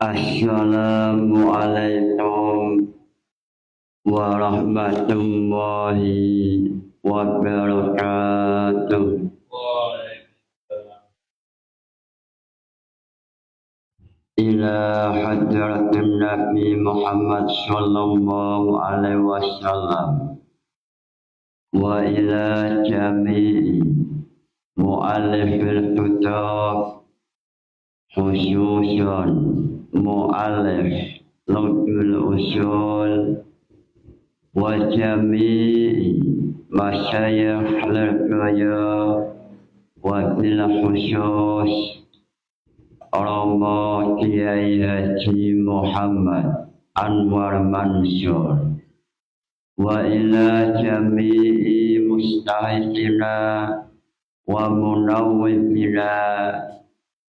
Assalamualaikum warahmatullahi wabarakatuh. Ila hadratin Nabi Muhammad sallallahu alaihi wasallam wa ila jami'i mu'allifil kitab khususan mu'allif Lugul Usul wa jami'i masyayikh al-qaya wa bil khusus Romo Kiai Haji Muhammad Anwar Mansur wa ila jami'i mustahidina wa munawwibina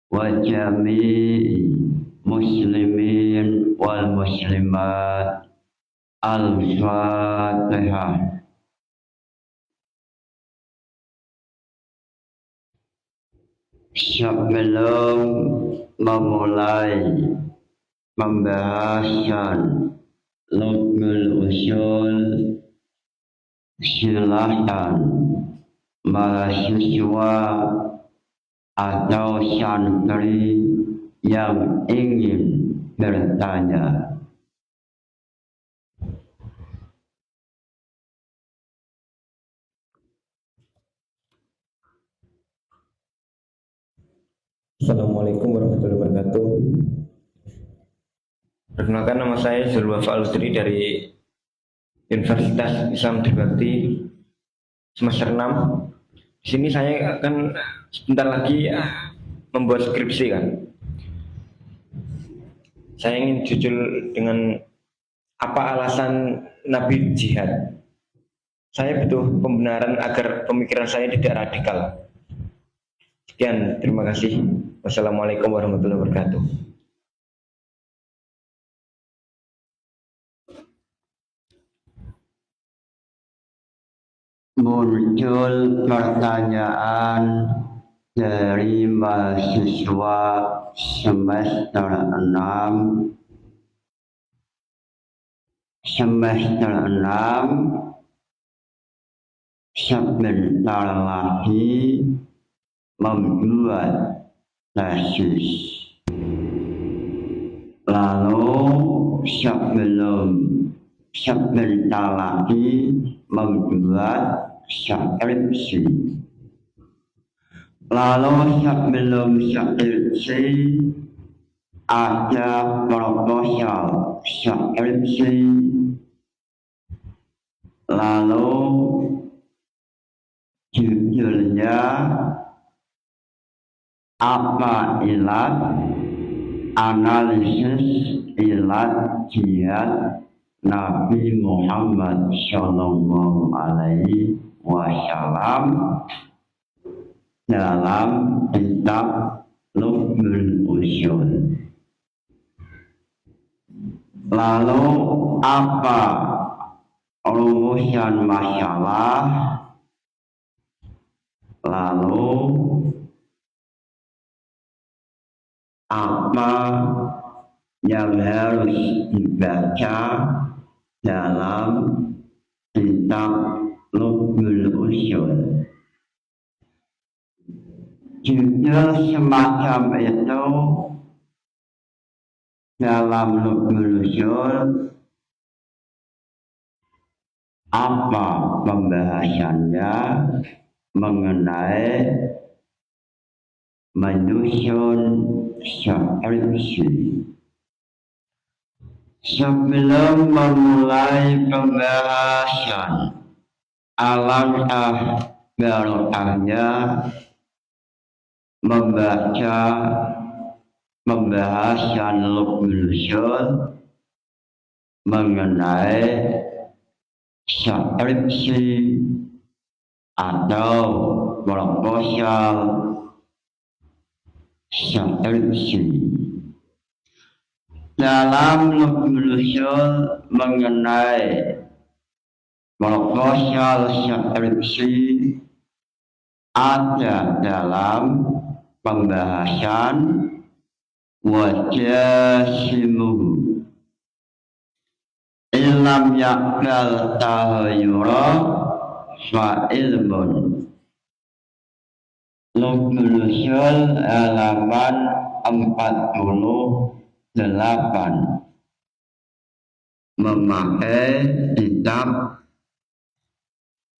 wa jami'i muslimin wal muslimat. Al-Fatihah. Sebelum memulai pembahasan Lugul Usul, silahkan mahasiswa atau santri yang ingin bertanya. Assalamualaikum warahmatullahi wabarakatuh. Perkenalkan, nama saya Zulwa Fa'alustri dari Universitas Islam Tribakti semester 6. Di sini saya akan sebentar lagi membuat skripsi kan. Saya ingin jujur dengan apa alasan Nabi jihad. Saya butuh pembenaran agar pemikiran saya tidak radikal. Sekian, terima kasih. Wassalamualaikum warahmatullahi wabarakatuh. Muncul pertanyaan dari mahasiswa semester 6 sebentar lagi membuat tesis. Lalu sebentar lagi membuat skripsi. Lalu sebelum skripsi ada proposal skripsi. Lalu judulnya apa ilat analisis ilat jihad Nabi Muhammad sallallahu alaihi wasallam dalam kitab Lugul Usul. Lalu apa rumusan masalah? Lalu apa yang harus dibaca dalam kitab Lugul Usul? Judul semacam itu dalam Lugul Usul apa pembahasannya mengenai menyusun skripsi. Sebelum memulai pembahasan, alangkah barokahnya membaca pembahasan Lugul Usul mengenai skripsi atau proposal skripsi. Dalam Lugul Usul mengenai proposal skripsi ada dalam pembahasan وجاسمه إن لم يقبل تغيرا فعلم Lukmulusul halaman 48 memakai kitab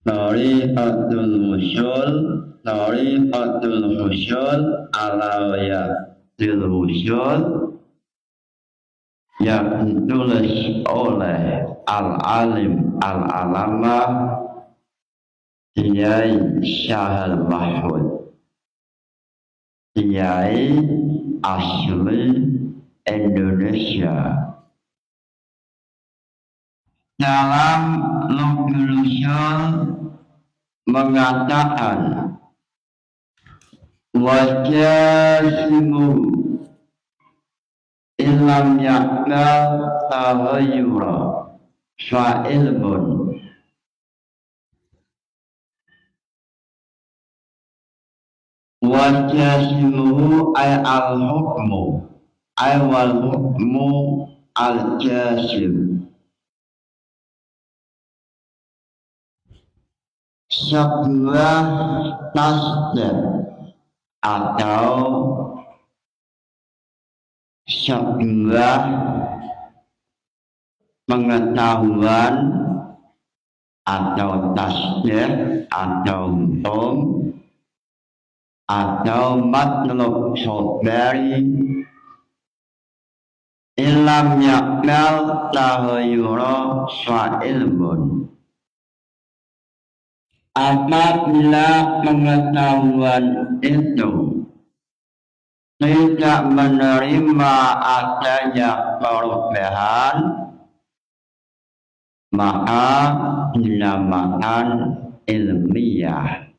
Tariqatul Husul ala Yatil Husul yang ditulis oleh Al-Alim Al-Alamah Kiai Syahal Mahfud Kiai asli Indonesia. Dalam Lukmulusul mengatakan wajasimu ilam yakal tahayyura fa'ilmun wajasimu ay al-hukmu ay wal-hukmu al-jasim sebuah tasdid atau sebuah pengetahuan atau tasdid atau hukum atau matlub khabari ilam yakmal tahayyura fa'ilmun apabila pengetahuan itu tidak menerima adanya perubahan maka dinamakan ilmiah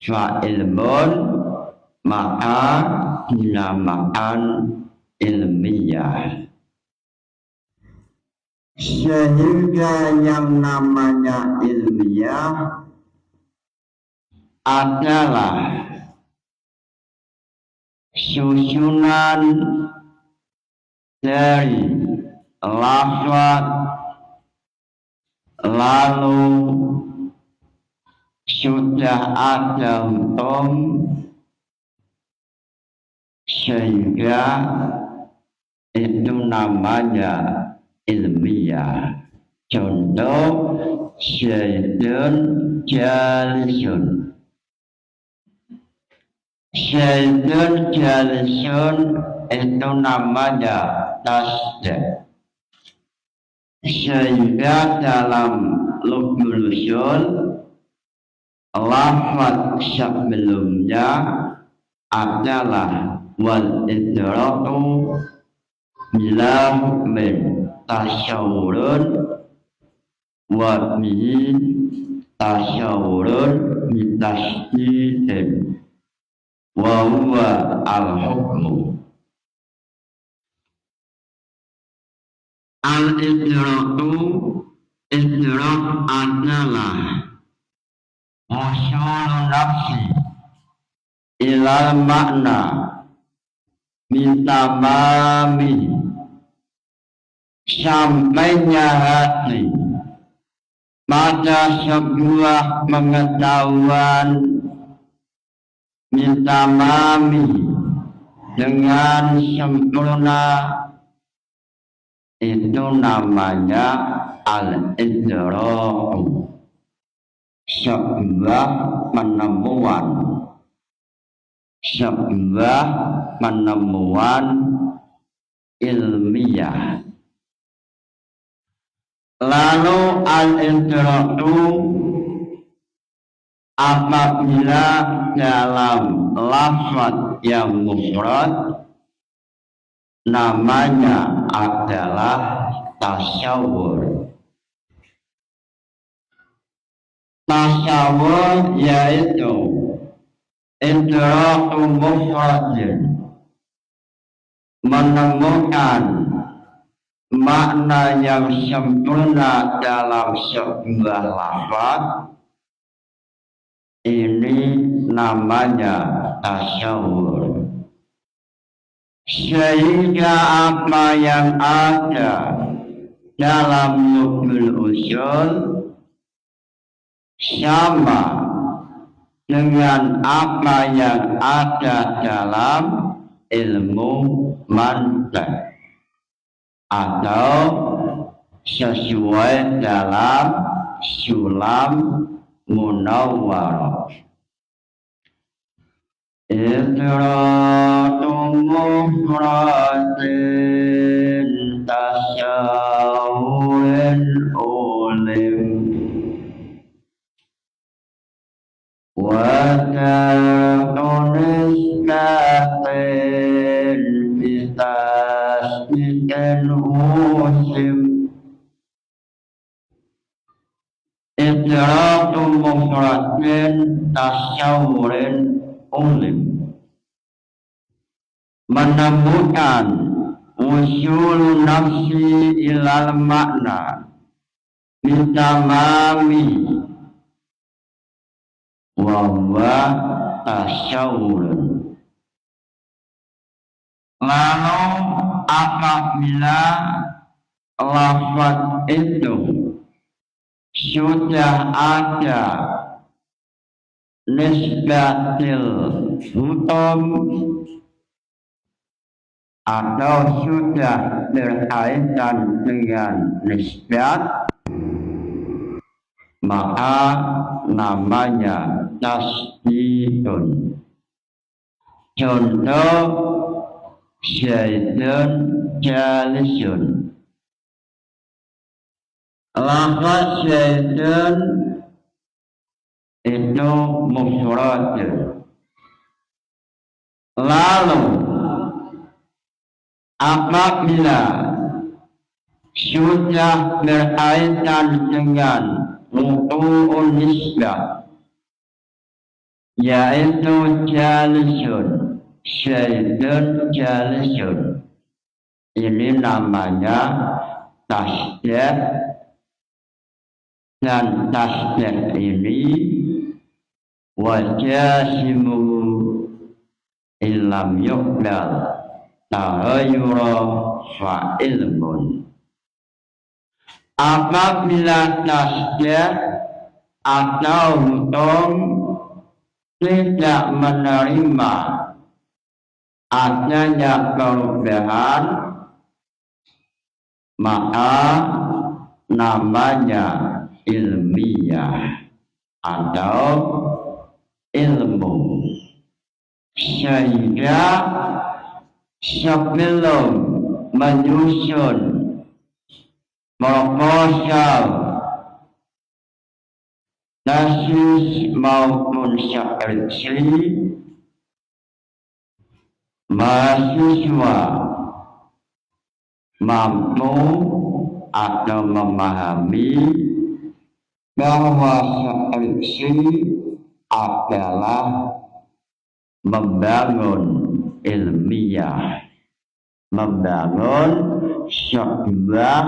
fa'ilmun maka dinamakan ilmiah sehingga yang namanya ilmiah adalah susunan dari lafaz lalu sudah ada hukum sehingga itu namanya ilmiah. Contoh Zaidun jalisun. Zaidun jalisun itu namanya tasdid. Sehingga dalam Lukmulusul lafaz sebelumnya adalah wal idraku bila hukmin tasyawurun wa bihi tasyawurun bitasydidin wa huwa al-hukmu al-idraku idrak adalah usulun nafsi ilal makna minta mami sampainya hati pada sebuah pengetahuan minta mami dengan sempurna itu namanya al-idraku sebuah penemuan ilmiah. Lalu al-idraku apabila dalam lafaz yang mufrad namanya adalah tasyawur. Tasyawur yaitu idraku mufradin menemukan makna yang sempurna dalam sebuah lafaz ini namanya tasyawur. sehingga apa yang ada dalam lukmul usul sama dengan apa yang ada dalam ilmu mantiq atau sesuai dalam sulam munawwarah. Idratum mufradin tasyawurin ulim wa ta'unisbatin bitasdiqin usim. Idratum mufradin tasyawurin ulim, menemukan usul nafsi ilal makna bitamami wa huwa tasyawurun. Lalu apabila lafaz itu sudah ada nisbatil hukum atau sudah berkaitan dengan nisbat, maka namanya tasdidun. Contoh Zaidun jalisun. Lafaz Zaidun itu mufrad. Lalu apabila sudah berkaitan dengan wuqu'un nisbah, yaitu jalisun, Zaidun jalisun, ini namanya tasdid, dan tasdid ini wajasimu illam yuqbal tahayyura fa ilmun. Apabila tasdid atau hukum tidak menerima adanya perubahan, maka namanya ilmiah atau ilmu. Sehingga sebelum menyusun proposal tesis maupun skripsi, mahasiswa mampu atau memahami bahwa skripsi adalah membangun ilmiah, membangun sebuah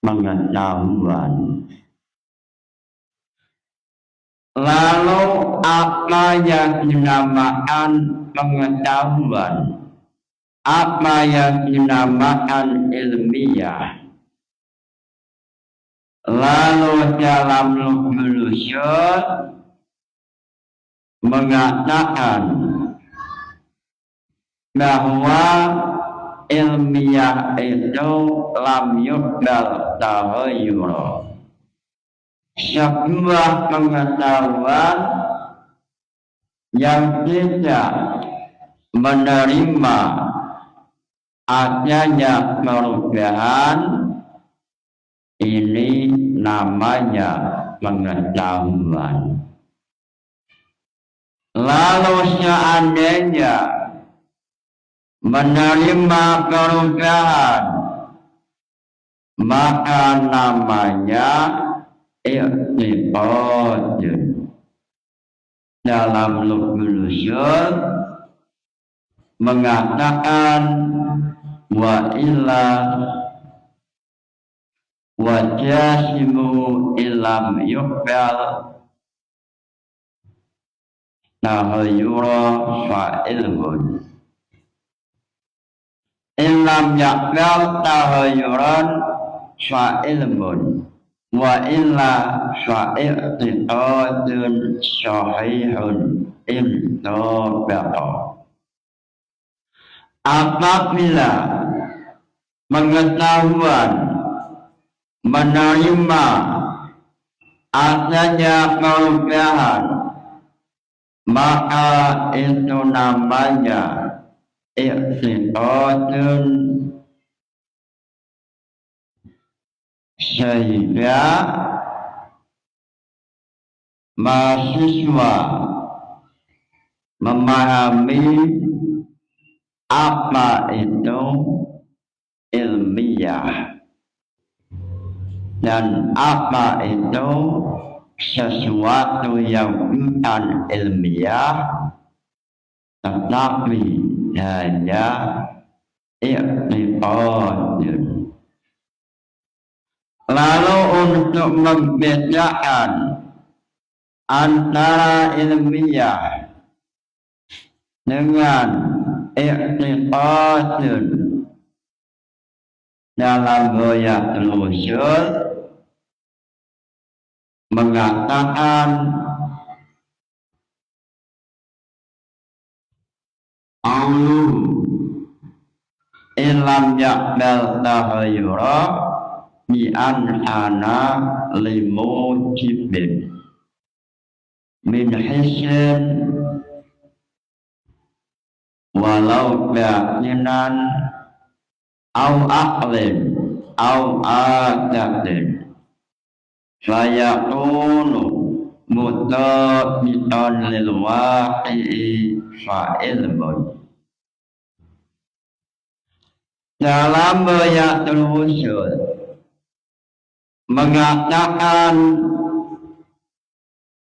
pengetahuan. Lalu apa yang dinamakan pengetahuan? Apa yang dinamakan ilmiah? Lalu dalam lukmul usul mengatakan bahwa ilmiah itu lam yuqbal tahayyura, sebuah pengetahuan yang tidak menerima adanya perubahan, ini namanya pengetahuan. Lalu seandainya menerima perubahan, maka namanya i'tiqad. Dalam lukmul usul mengatakan wa illa wa jasimu illam yuqbal tahayyura fa ilmun. lam yakbal tahayuran fa'ilmun wa illa fa'i'tiqadun sahihun intabaqa. Apabila pengetahuan menerima adanya perubahan, maka itu namanya i'tiqadun, sehingga mahasiswa memahami apa itu ilmiah dan apa itu sesuatu yang bukan ilmiah tetapi hanya i'tiqadun. Lalu untuk membedakan antara ilmiah dengan i'tiqadun dalam Ghayatul Usul mengatakan ilam yaqbal tahayyura bi anhana limujibin min hisn walau ba'inan au aqlin au adatin fayakunu mutabiqan lil waqi'i fa'ilmun. Dalam Ghayatul Usul mengatakan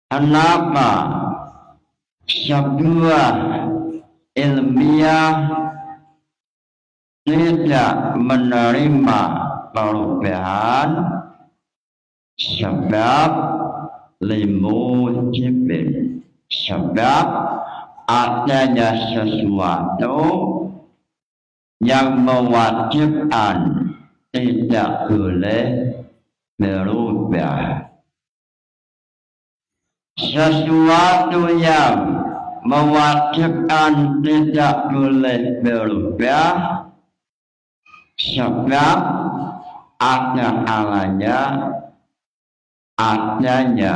kenapa sebuah ilmiah tidak menerima perubahan sebab limujibin, sebab adanya sesuatu yang mewajibkan tidak boleh berubah. Sesuatu yang mewajibkan tidak boleh berubah sebab ada kalanya adanya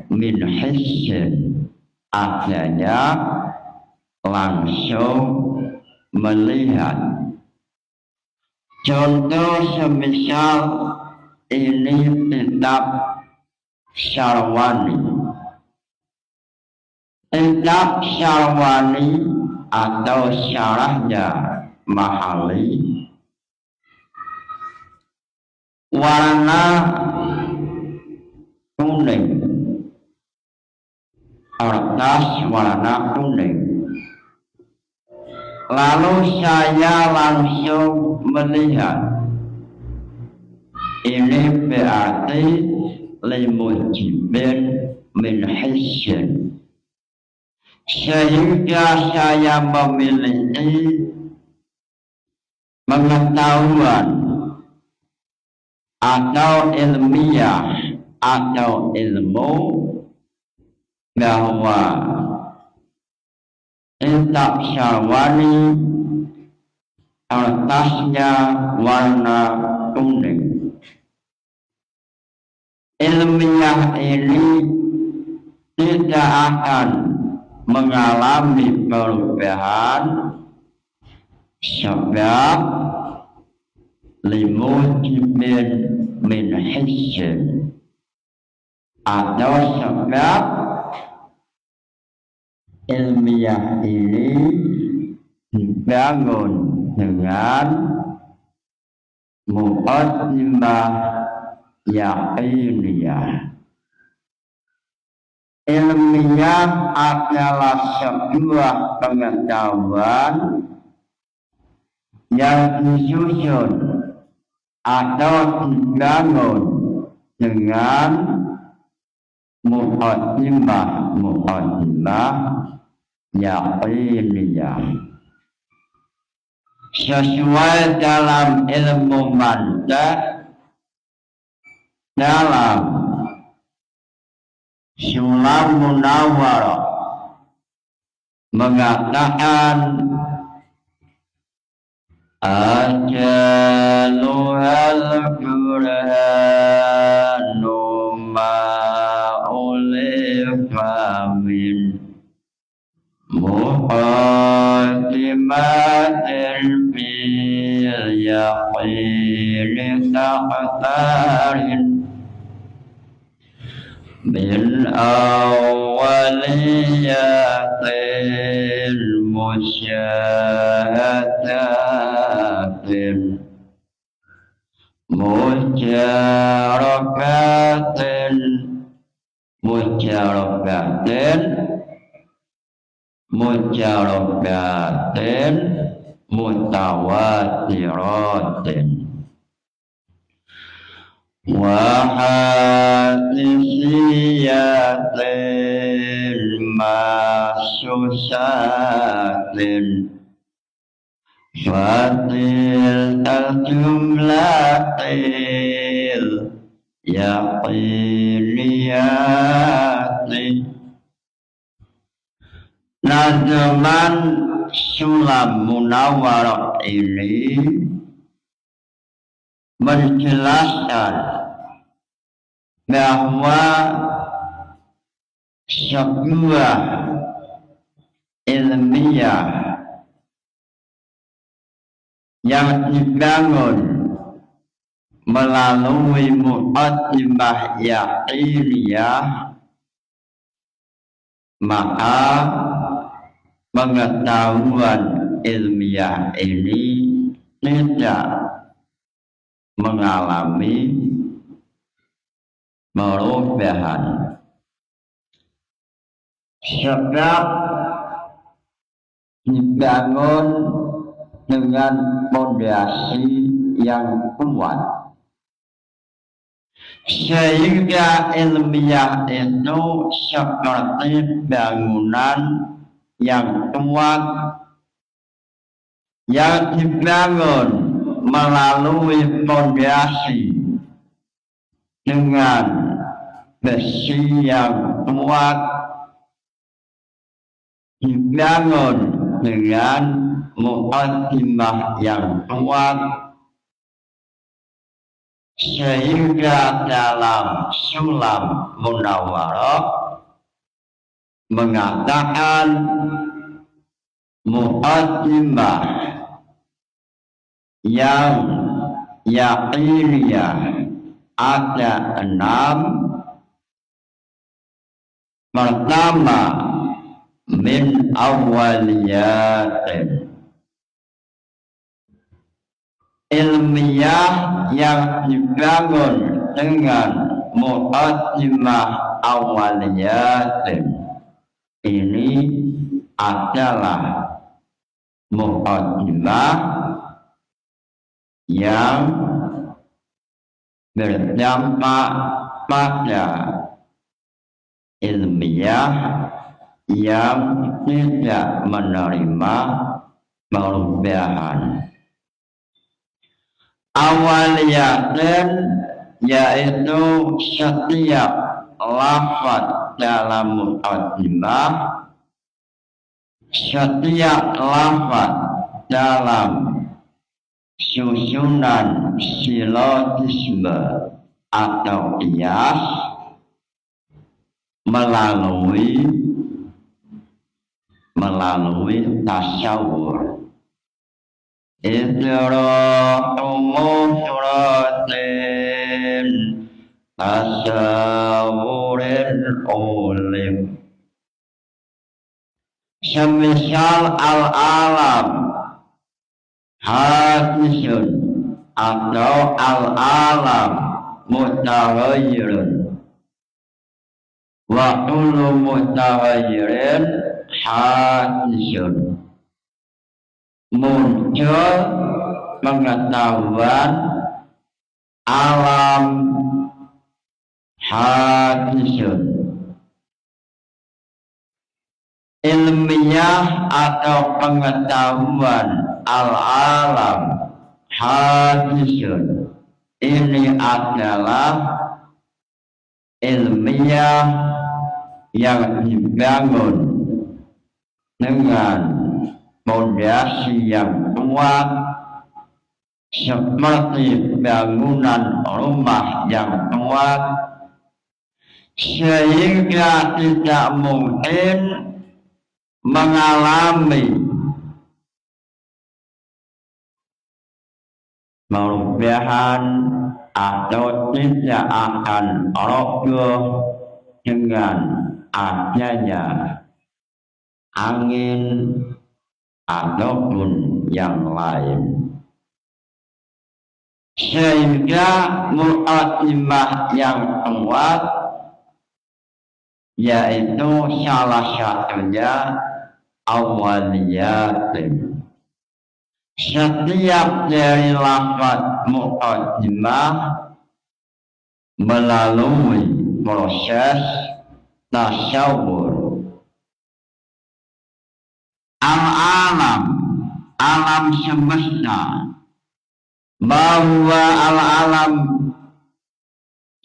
min hissin, adanya langsung melihat. Contoh semisal ini kitab Syarwani. Kitab Syarwani atau syarahnya Mahali warna kuning, kertas warna kuning. Lalu saya langsung melihat ini berarti limujibin min hissin, sehingga saya memiliki pengetahuan atau ilmiah atau ilmu bahwa kitab Syarwani kertasnya warna kuning. Ilmiah ini tidak akan mengalami perubahan sebab limujibin min hissin, atau sebab ilmiah ini dibangun dengan muqaddimah yaqiniyah. Ilmiah adalah sebuah pengetahuan yang disusun atau dibangun dengan muqaddimah yaqiniyah. sesuai dalam ilmu mantek dalam Sulam Munawwarah mengatakan ajaluhal Qur'anu ma'ulifa min muqaddimatin fil yaqini taqtarin min awwaliyatil musyahadatin mujarakatin mutawatiratin wahadisiyatin masusatin fatil al-jumlatil yaqiniyati. Nazman Sulam Munawwarah ini menjelaskan bahwa sebuah ilmiah yang dibangun melalui muqaddimah yaqiniyah, maka pengetahuan ilmiah ini tidak mengalami perubahan sebab dibangun dengan fondasi yang kuat, sehingga ilmiah itu seperti bangunan yang kuat yang dibangun melalui fondasi dengan besi yang kuat, dibangun dengan muqaddimah yang kuat, sehingga dalam Sulam Munawwarah mengatakan muqaddimah yang yaqiniyah ada 6. Pertama, min awwaliyatin, ilmiah yang dibangun dengan muqaddimah awwaliyatin. Ini adalah muqaddimah yang berdampak pada ilmiah yang tidak menerima perubahan. Awaliyatin yaitu setiap lafaz dalam muqaddimah, setiap lafaz dalam susunan silogisme atau qiyas melalui tasawur. Idra'umufratin tasawurin ulim. Semisal al-alam hadisun atau al-alam mutaghayyirun, wa kullu mutaghayyirin hadisun. Muncul pengetahuan alam hadisun, ilmiah atau pengetahuan al-alam hadisun. Ini adalah ilmiah yang dibangun dengan fondasi yang kuat seperti bangunan rumah yang kuat, sehingga tidak mungkin mengalami perubahan atau tidak akan roboh dengan adanya angin ataupun yang lain. Sehingga muqaddimah yang kuat yaitu salah satunya awaliyatin. Setiap dari lafaz muqaddimah melalui proses tasawur. Al-alam, alam semesta, bahwa al-alam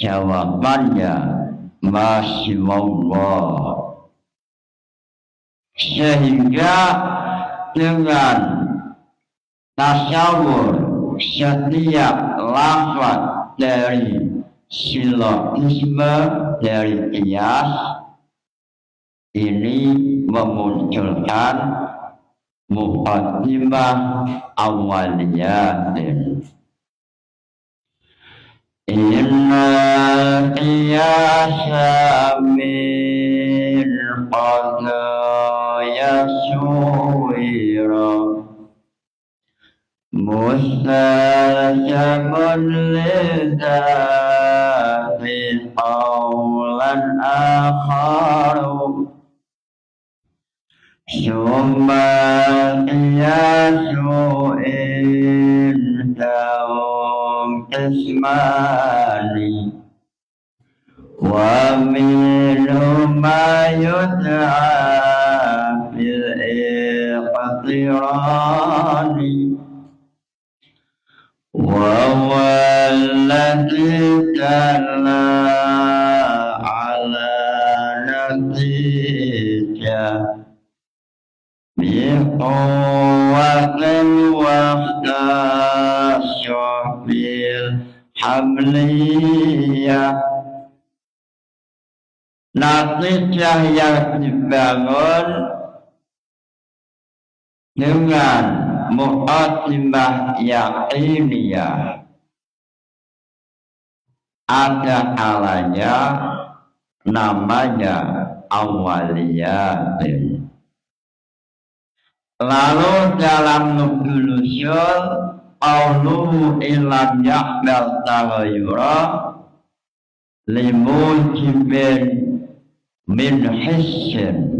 jawabannya masih Allah. Sehingga dengan tasawur setiap lafaz dari silogisme dari qiyas ini memunculkan muqaddimah awaliyatin. Inna qiyasa min qadaya suwira mustajamun lidati qawlan akharu summa qiyasu indahum ismani wa minhum ma yud'a bil iqtirani wa walladhi dalla ala natijah biquwatin waqtasya bil hamliyah. Natijah yang dibangun dengan muqaddimah yaqiniyah ada kalanya namanya awaliyatin. Lalu dalam nukul usul qawluhu ilam yaqbal taghayyura limujibin min hissin,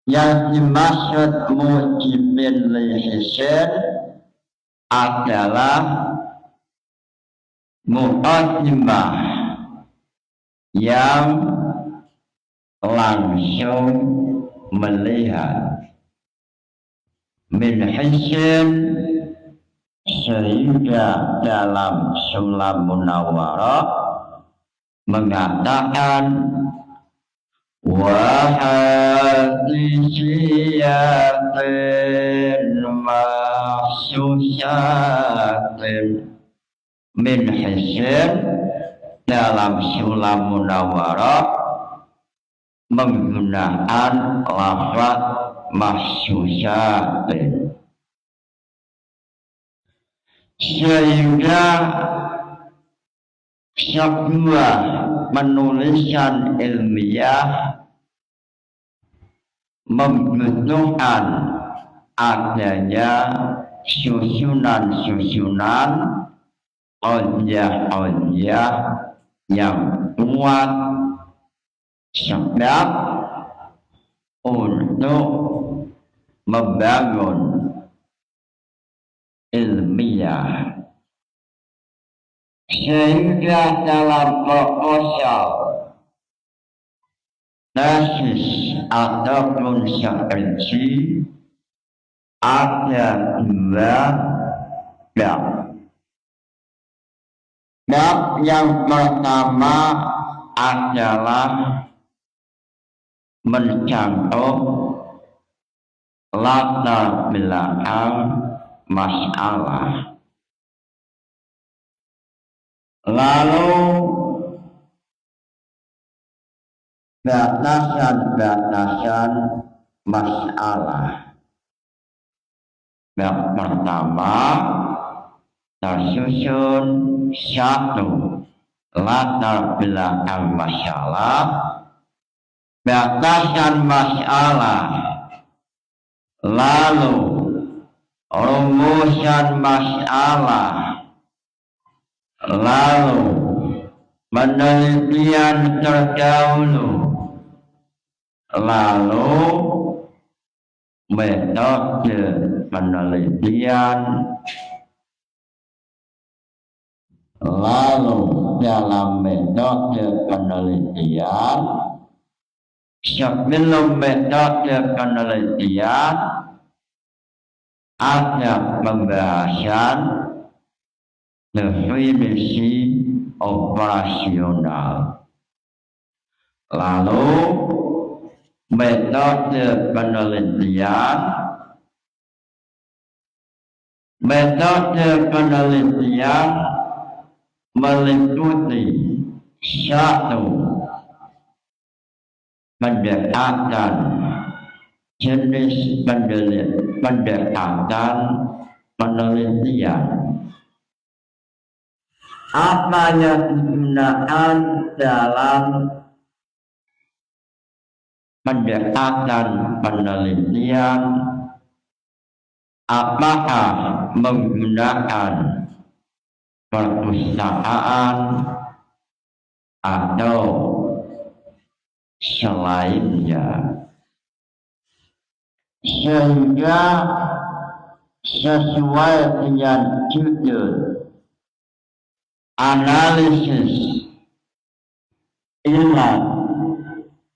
yang dimaksud mujibin li hissin adalah muqaddimah yang langsung melihat min hissin, sehingga dalam Sulam Munawwarah mengatakan wa hadisiyatin mahsusatin min hissin, dalam Sulam Munawwarah menggunakan lafaz mahsusatin, sehingga sebuah penulisan ilmiah membutuhkan adanya susunan-susunan hujjah-hujjah yang kuat sebab untuk membangun ilmiah. Sehingga dalam proposal tesis ataupun skripsi ada dua bab. Bab yang pertama adalah mencakup latar belakang masalah. Lalu batasan-batasan masalah. Yang pertama tersusun satu latar belakang masalah, batasan masalah, lalu rumusan masalah, lalu penelitian terdahulu, lalu metode penelitian, lalu dalam metode penelitian, sebelum metode penelitian ada pembahasan definisi operasional, lalu metode penelitian meliputi satu pendekatan jenis pendekatan penelitian, apa yang digunakan dalam pendekatan penelitian, apakah menggunakan perpustakaan atau selainnya, sehingga sesuai dengan judul analisis ilat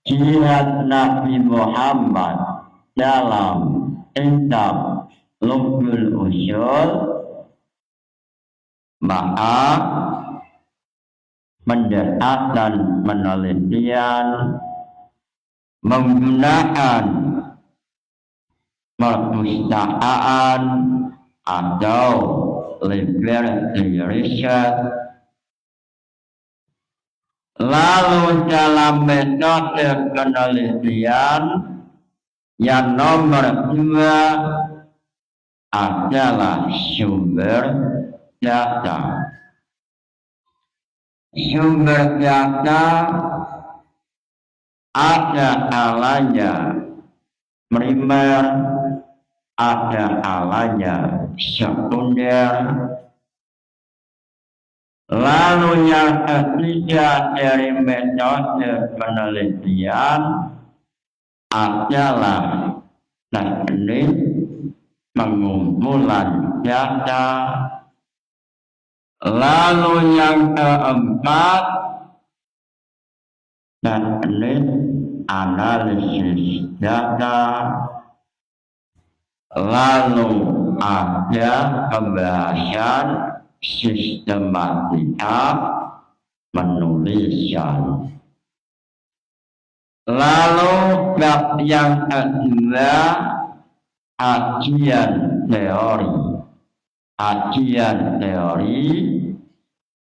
jihad Nabi Muhammad dalam kitab Lughul Usul, maka pendekatan penelitian menggunakan perpustakaan atau liberty research. Lalu dalam metode penelitian yang nomor 2 adalah sumber data. Sumber data ada kalanya primer, ada kalanya sekunder. Lalu yang ketiga dari metode penelitian adalah teknik pengumpulan data. Lalu yang keempat teknik analisis data. Lalu ada pembahasan sistematika penulisan. Lalu bab yang kedua kajian teori. Kajian teori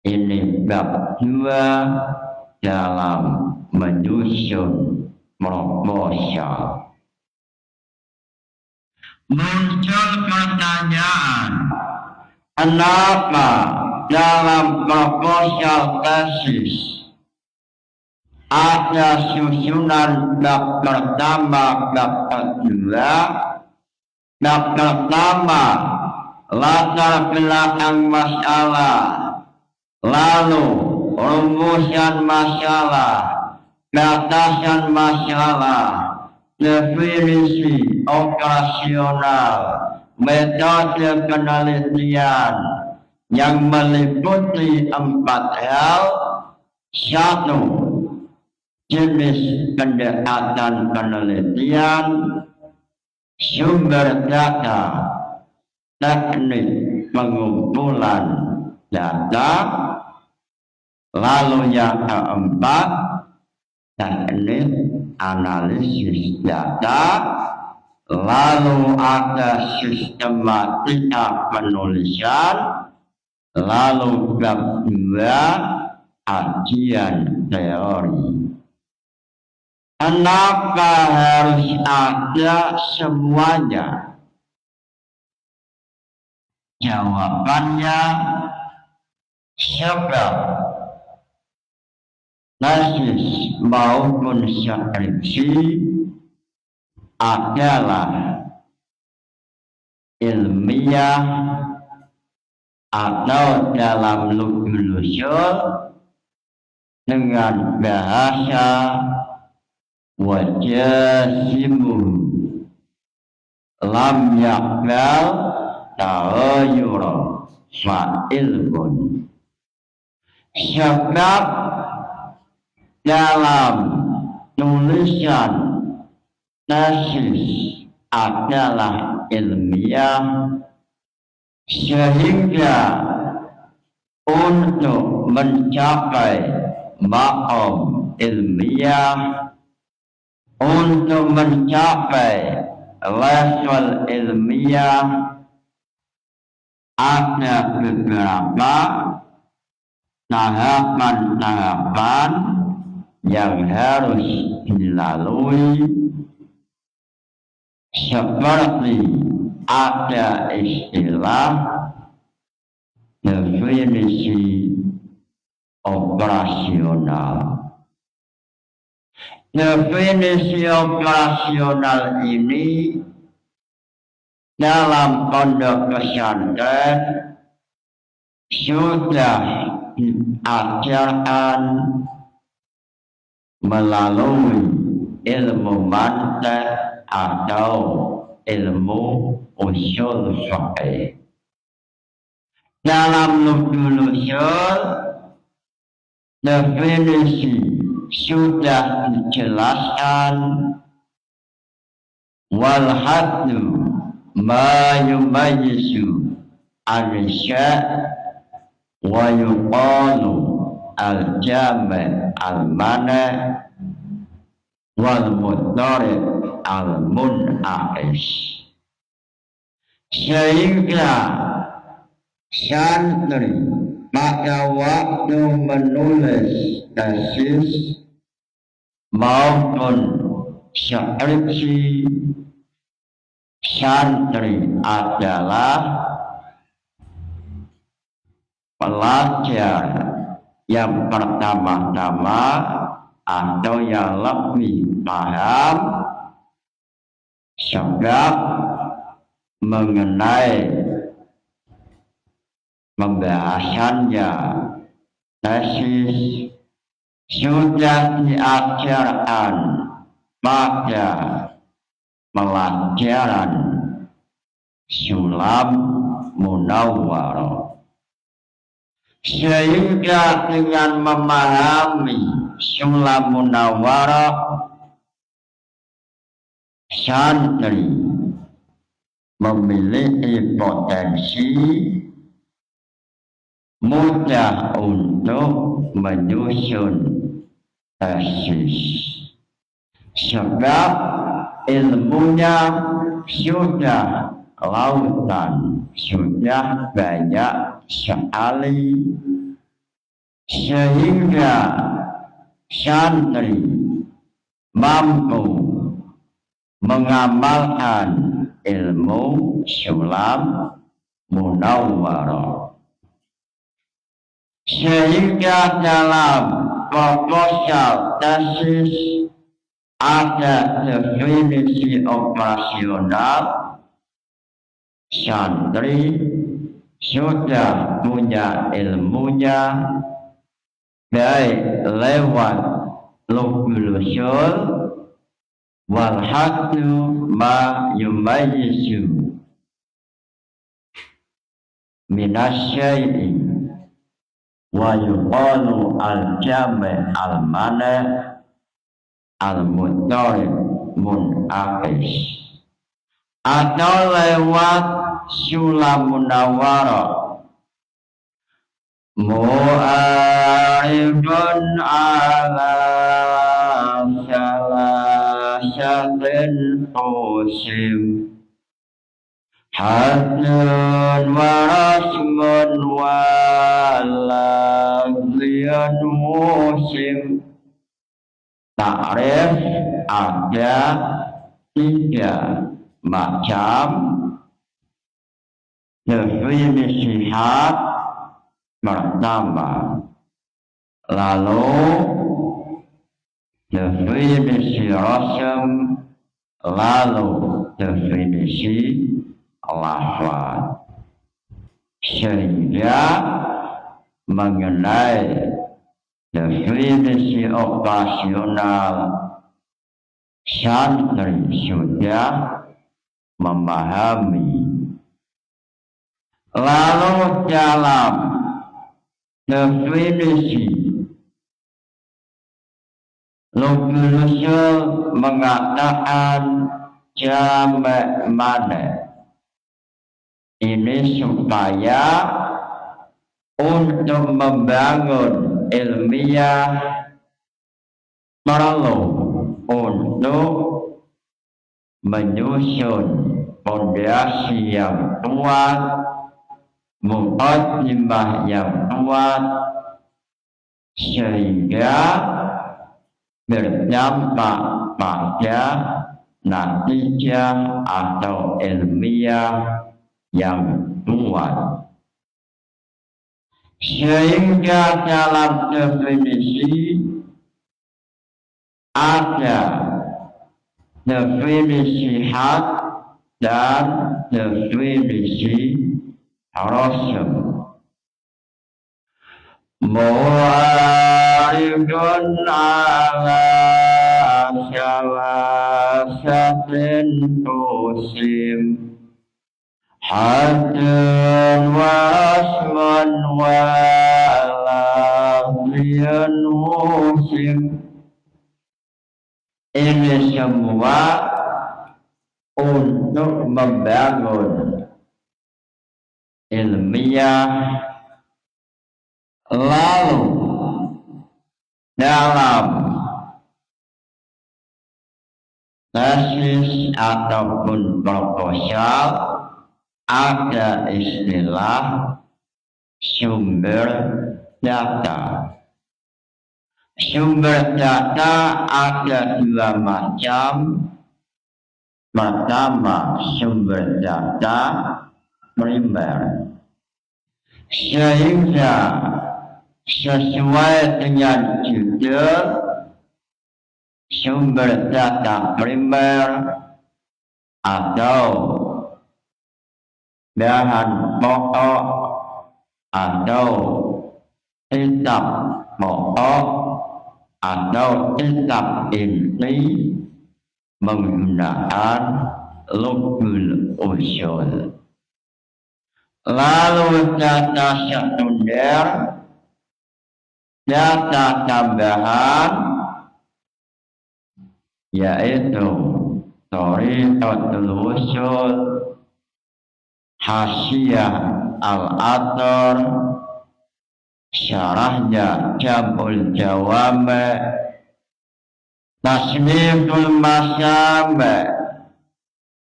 ini bab 2 dalam menyusun proposal. Muncul pertanyaan, kenapa dalam proposal tesis ada susunan bab pertama, bab kedua? Bab pertama latar belakang masalah, lalu rumusan masalah, batasan masalah, definisi operasional, metode penelitian yang meliputi 4 hal. 1. jenis pendekatan penelitian, sumber data, teknik pengumpulan data, lalu yang keempat, teknik analisis data, lalu ada sistematika penulisan, lalu kedua kajian teori. Kenapa harus ada semuanya? Jawabannya sebab tesis maupun skripsi adalah ilmiah atau dalam lusul dengan bahasa wajasimu lam yakbal ta'ayura fa'ilmun. Sebab dalam tulisan tesis adalah ilmiah, sehingga untuk mencapai maqam ilmiah, untuk mencapai level ilmiah, ada beberapa tahapan-tahapan yang harus dilalui, seperti ada istilah definisi operasional. Definisi operasional ini dalam pondok pesantren sudah diajarkan melalui ilmu mantiq atau ilmu usul fiqh. Dalam usul definisi sudah dijelaskan, wal haddu ma yumayyizu al-sya' wa yuqalu al-jami' al-mana' wal mutarib al-mun'aqis. Sehingga santri pada waktu menulis tesis maupun skripsi, santri adalah pelajar yang pertama-tama atau yang lebih paham sebab mengenai pembahasannya. Tesis sudah diajarkan pada pelajaran Sulam Munawwarah, sehingga dengan memahami Sulam Munawwarah, santri memiliki potensi mudah untuk menyusun tesis, sebab ilmunya sudah lautan, sudah banyak sekali, sehingga santri mampu mengamalkan ilmu Sulam Munawwarah. Sehingga dalam proposal tesis ada definisi operasional, santri sudah punya ilmunya baik lewat lugul usul wal haddu ma yumayyizu minasyai'i wa yuqalu al-jami' al-mana' al-Muttalib Munafis atau lewat Sulam Munawwarah mu'aribun ala salasatin usim hadnun warasmun walazlian musim. Ta'rif ada 3 macam definisihat pertama, lalu definisi rasam, lalu definisi lafaz, sehingga mengenai definisi operasional santri sudah memahami. Lalu dalam definisi Lughul mengatakan jamak mana ini supaya untuk membangun ilmiah perlu untuk menyusun fondasi yang kuat, muqaddimah yang kuat, sehingga berdampak pada natijah atau ilmiah yang kuat. Sehingga dalam definisi ada definisi hak dan definisi rasam. Mu'aridun ala salasatin usim hadun wasman walazlian musim. Ini semua untuk membangun ilmiah. Lalu dalam tesis ataupun proposal ada istilah sumber data. Sumber data ada 2 macam. Pertama, sumber data primer, sehingga sesuai dengan judul sumber data primer atau bahan pokok atau kitab pokok atau kitab inti menggunakan Lughul usul. Lalu data sekunder, data tambahan, yaitu Thariqatul Usul, Hasyiah Al-Athar, syarahnya Jam'ul Jawami', Tasniful Masami',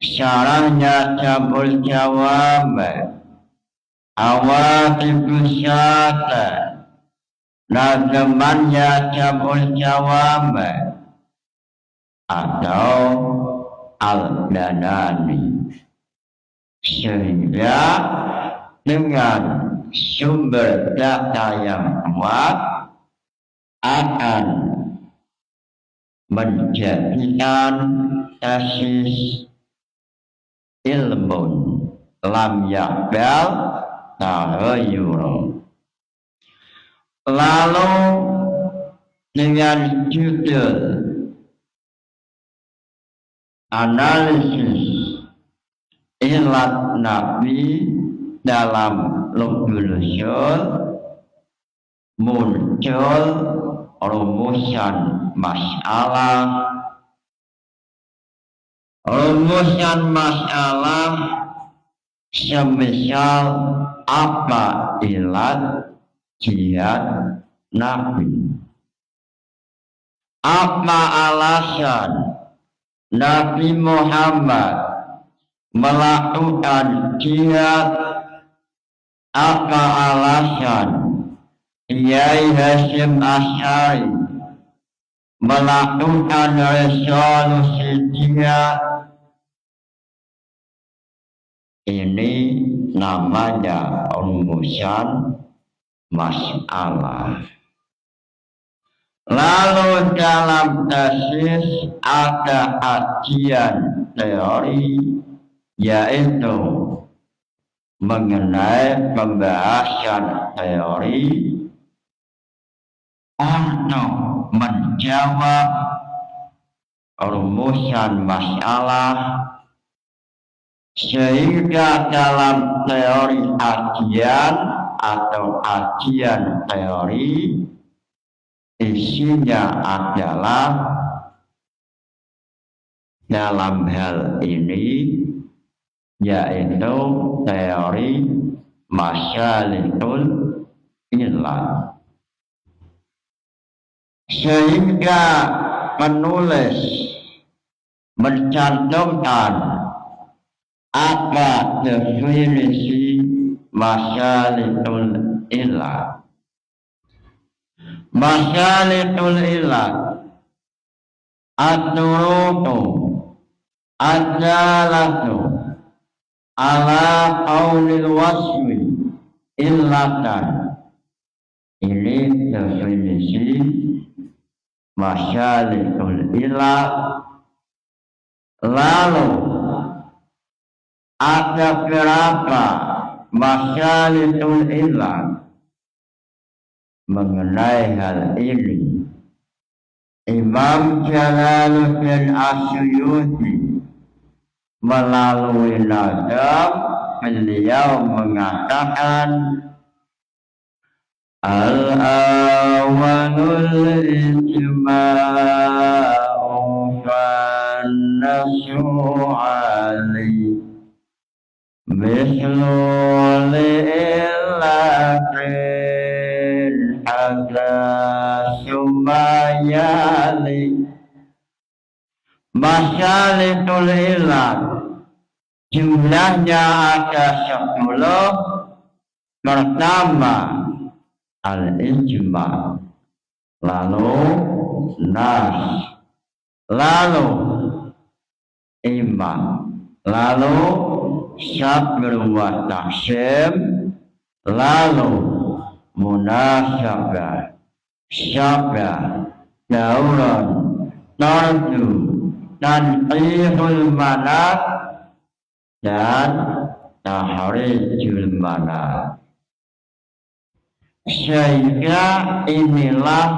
syarahnya Jam'ul Jawami', Awaqifus Syata, nazamannya Jam'ul Jawami', atau Al-Banani. Sehingga dengan sumber data yang kuat akan menjadikan tesis ilmu lam yakbal tahayyur. Lalu dengan judul analisis ilat Nabi dalam Lughul usul muncul rumusan masalah. Rumusan masalah semisal apa ilat jihad Nabi. Apa alasan Nabi Muhammad melakukan jihad? Apa alasan Kiai Hasyim Asy'ari melakukan resolusi jihad? Ini namanya rumusan masalah. Lalu dalam tesis ada kajian teori, yaitu mengenai pembahasan teori untuk menjawab rumusan masalah, sehingga dalam teori kajian atau kajian teori isinya adalah dalam hal ini yaitu teori masalikul ilah, sehingga penulis mencantumkan apa definisi masalikul ilah. Masalikul ilah at-turuqu ad-dalatu ala qaulil wasmi illatan. Ini definisi masalikul ilah. Lalu ada berapa masalikul ilah? Mengenai hal ini, Imam Jalaluddin Asyuyuti melalui nazam beliau mengatakan al-awwalul ijma'u fan-nasu 'alaihi mislu lillahi ada sumayali. Masalikul ilah jumlahnya ada 10. Pertama al-ijma', lalu nas, lalu imam, lalu sabr wa tahsim, lalu munasabah, syabah, dauran, tardu, tanqihul manat, dan tahrijul manat. Sehingga inilah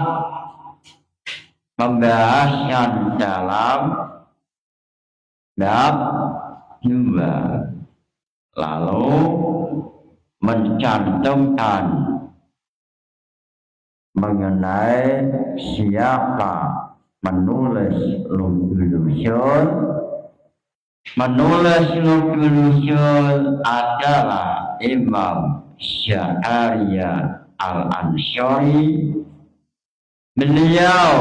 pembahasan dalam bab 2. Lalu mencantumkan mengenai siapa menulis Lubul Usyul. Menulis Lubul Usyul adalah Imam Sya'ariyah Al-Ansyari. Beliau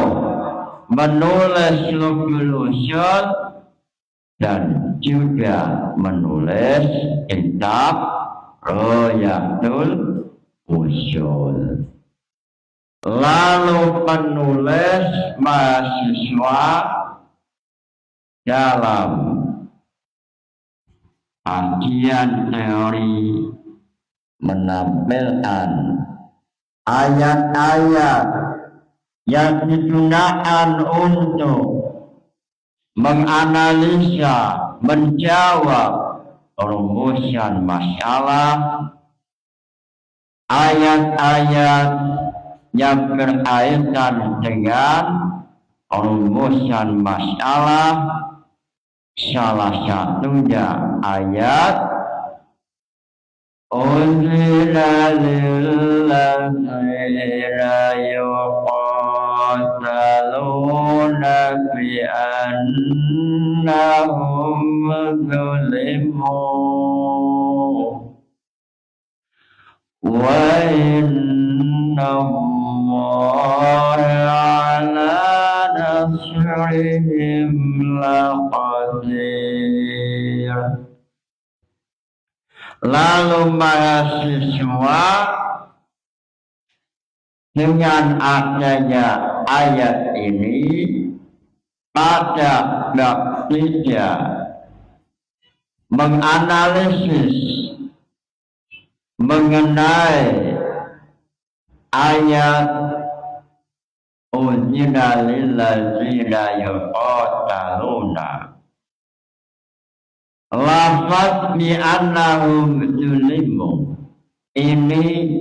menulis Lubul Usyul dan juga menulis kitab Royatul Usyul. Lalu penulis mahasiswa dalam kajian teori menampilkan ayat-ayat yang digunakan untuk menganalisa, menjawab rumusan masalah. Ayat-ayat yang berkaitan dengan rumusan masalah, salah satunya ayat unzila lilladzina yuqataluna بأنهم ظلموا وإن الله على نصرهم لقدير. Lalu mahasiswa dengan adanya ayat ini pada bab 3 menganalisis mengenai ayat Uzina lillazina yuqataluna lafaz bi annahum zulimu ini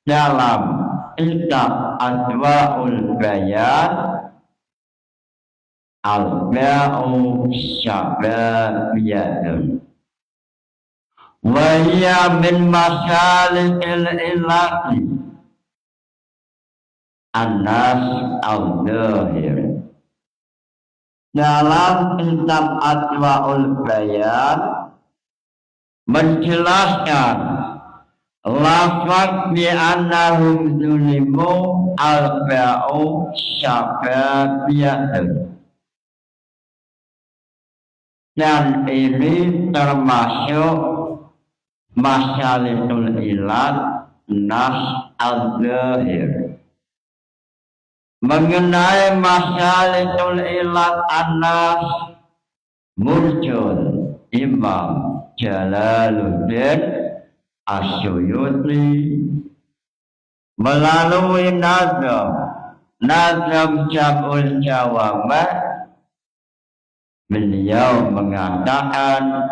dalam kitab Adwaul Bayan al-ba'u syababiyatun wa hiya min masalikil ilati an-nas al-zahir. Dalam kitab Adwaul Bayan menjelaskan lafaz bi annahum zulimu al-ba'u syababiyatun, dan ini termasuk masalitul ilat nas al-zahir. Mengenai masalitul ilat an-nas muncul Imam Jalaluddin Asyuyuti melalui nazam Jam'ul Jawami. Beliau mengatakan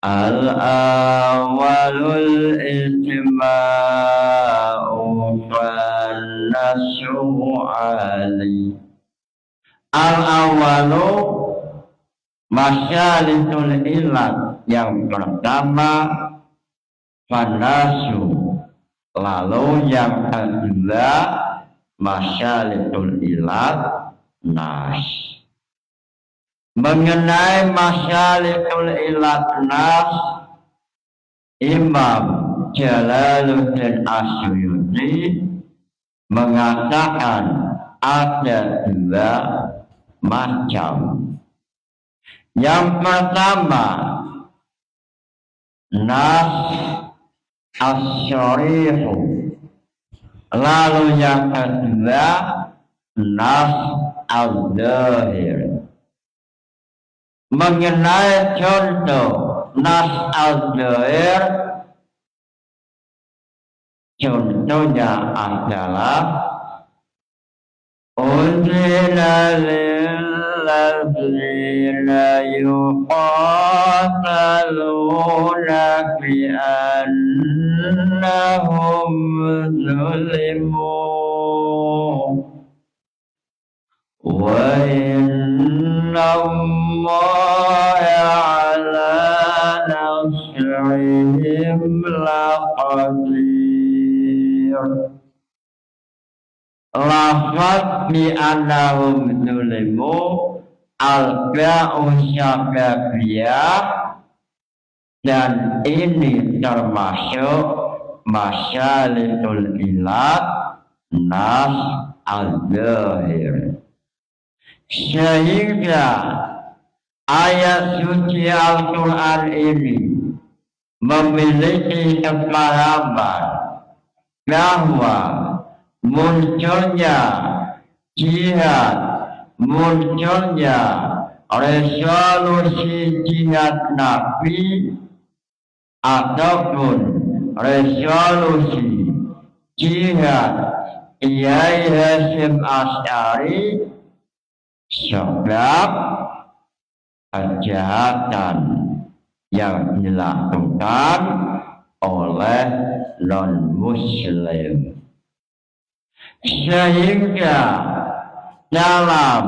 al-awwalul istima'u fan-nasu ali. Al-awwalu masyalitul ilat, yang pertama fan-nasu, lalu yang kedua masyalitul ilat nas. Mengenai masyalitul ilat nas, Imam Jalaluddin Asyuyuti mengatakan ada 2 macam. Yang pertama nas as-syarihu, lalu yang kedua nas al-zahir. Mengenai contoh nas al-zahir, contohnya adalah Unzila lillazina yuqataluna bi annahum zulimu wa inna Allaha ala nasrihim laqadir. Lafaz bi annahum zulimu al-ba'u syababiyah, dan ini termasuk masyalitul ilat nas al-zahir. Sehingga ayat suci Al-Quran ini memiliki kepahaman bahwa munculnya jihad, munculnya resolusi jihad Nabi ataupun resolusi jihad Kiai Hasyim Asy'ari sebab kejahatan yang dilakukan oleh non-muslim. Sehingga dalam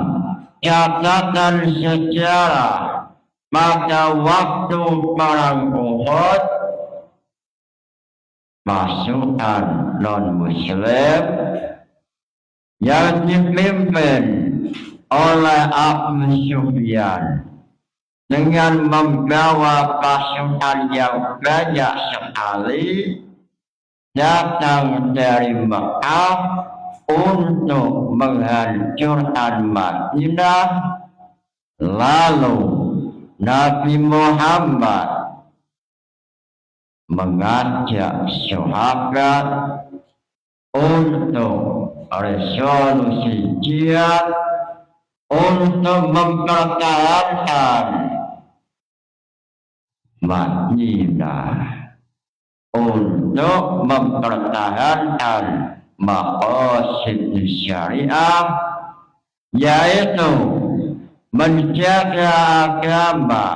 catatan sejarah pada waktu perang Uhud, pasukan non-muslim yang dipimpin oleh Abu Sufyan dengan membawa pasukan yang banyak sekali datang dari Mekah untuk menghancurkan Madinah. Lalu Nabi Muhammad mengajak sahabat untuk resolusi jihad untuk mempertahankan Madinah, untuk mempertahankan maqasid syariah, yaitu menjaga agama,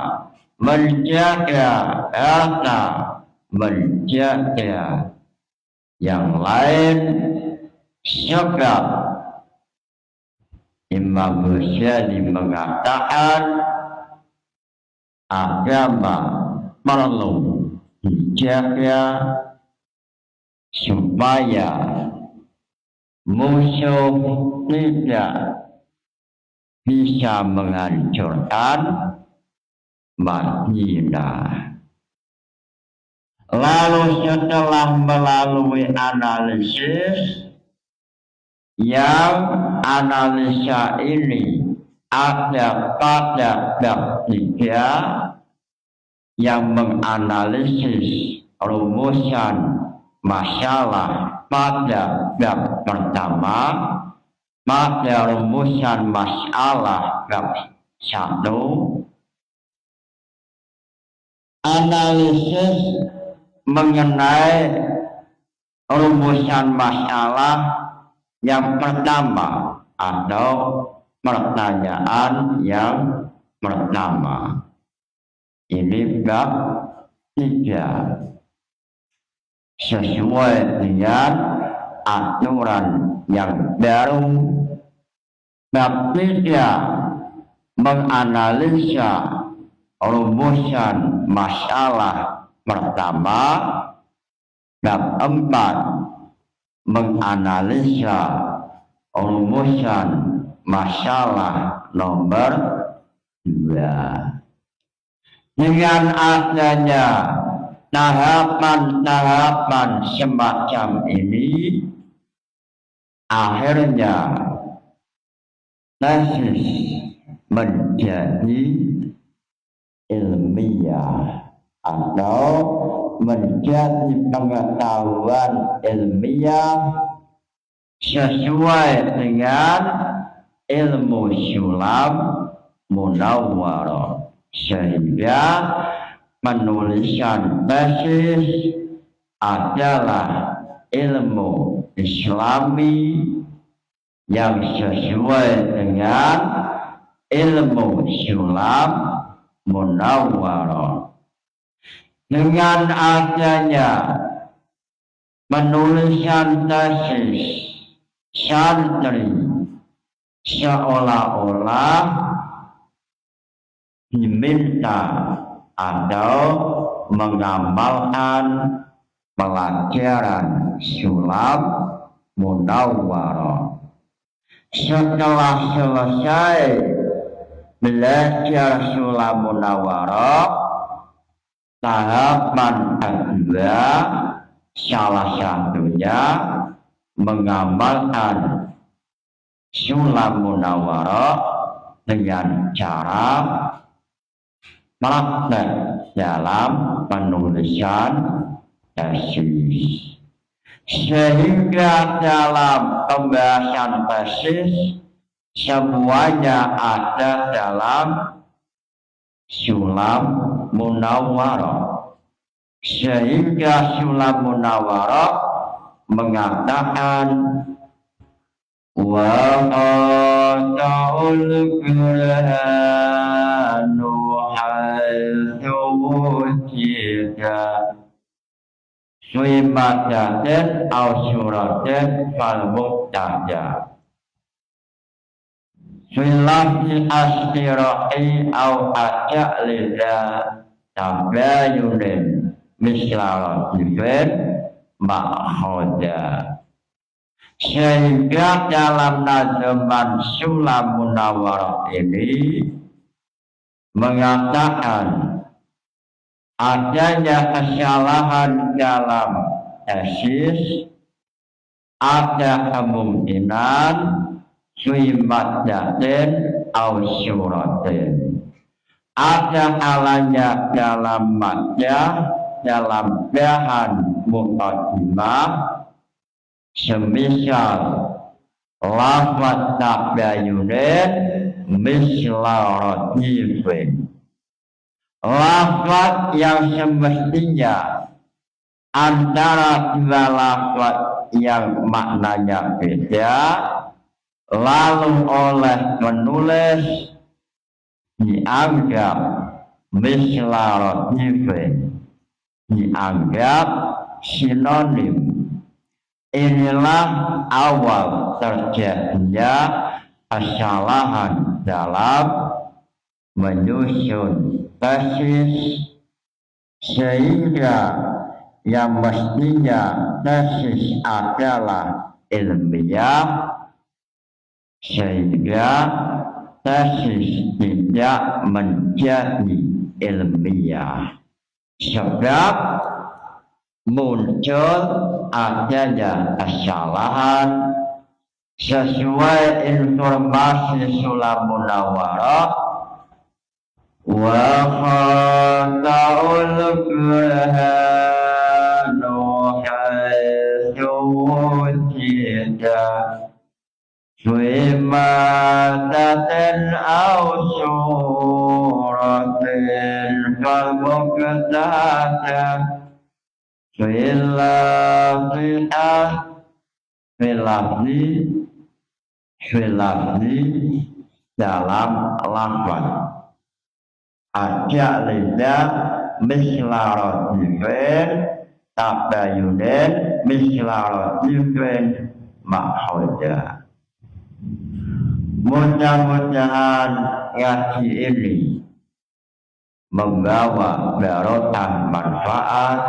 menjaga harta, menjaga yang lain. Sebab Imam Ghazali mengatakan agama perlu dijaga supaya musuh tidak bisa menghancurkan Madinah. Lalu setelah melalui analisis, yang analisa ini ada pada bab 3 yang menganalisis rumusan masalah pada bab pertama, pada rumusan masalah bab 1. Analisis mengenai rumusan masalah yang pertama atau pertanyaan yang pertama. Ini bab 3 sesuai dengan aturan yang baru. Bab 3 menganalisa rumusan masalah pertama. Bab 4 menganalisa rumusan masalah nomor 2. Dengan adanya tahapan-tahapan semacam ini, akhirnya tesis menjadi ilmiah atau menjadi pengetahuan ilmiah sesuai dengan ilmu sulam munawwarah, sehingga penulisan tesis adalah ilmu Islami yang sesuai dengan ilmu sulam munawwarah. Dengan adanya penulisan tesis, santri seolah-olah diminta atau mengamalkan pelajaran sulam munawwarah. Setelah selesai belajar sulam munawwarah, tahapan kedua salah satunya mengamalkan sulam munawwarah dengan cara praktek dalam penulisan tesis, sehingga dalam pembahasan tesis semuanya ada dalam sulam munawwarah, sehingga sulam munawwarah mengatakan wa qata'ul qur'anu haitsu wujida fi madatin aw suratin fal mubtada Filafil askira'i au ajak lidah tabayunin mislalah jibin ma'hoda. Sehingga dalam nazaman Sulamun Nawwarah ini mengatakan adanya kesalahan dalam tesis, ada kemungkinan suimat datin au suratin, ada kalanya dalam madya, dalam bahan muqaddimah, semisal lafaz tabayunin misla radifin, lafaz yang semestinya antara dua lafaz yang maknanya beda, lalu oleh penulis dianggap misla radifin, dianggap sinonim. Inilah awal terjadinya kesalahan dalam menyusun tesis, sehingga yang mestinya tesis adalah ilmiah, sehingga tesis tidak menjadi ilmiah. Sebab muncul adanya kesalahan sesuai informasi Sulamun Nawwarah wa khata'ul Qur'anu haitsu wujida fi madatin aw suratin fal muqtadah filafni dalam lafaz ada lidah mislarotifin tabayunin mislarotifin makhoda. Mudah-mudahan ngaji ini membawa barokah manfaat.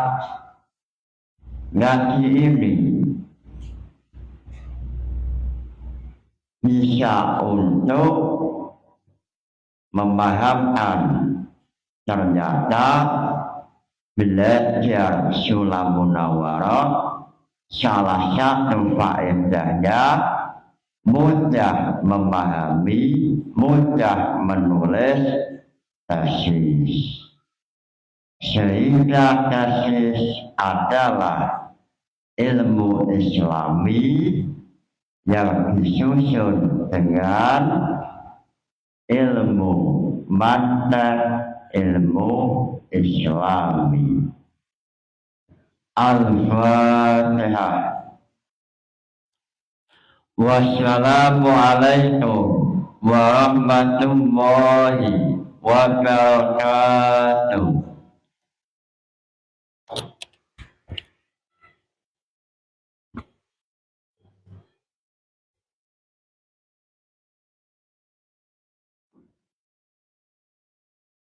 Ngaji ini bisa untuk memahamkan ternyata belajar Sulamun Nawwarah salah satu faedahnya mudah memahami, mudah menulis tesis. Sehingga tesis adalah ilmu Islami yang disusun dengan ilmu manhaj ilmu Islami. Al-Fatihah. Wassalamualaikum warahmatullahi wabarakatuh.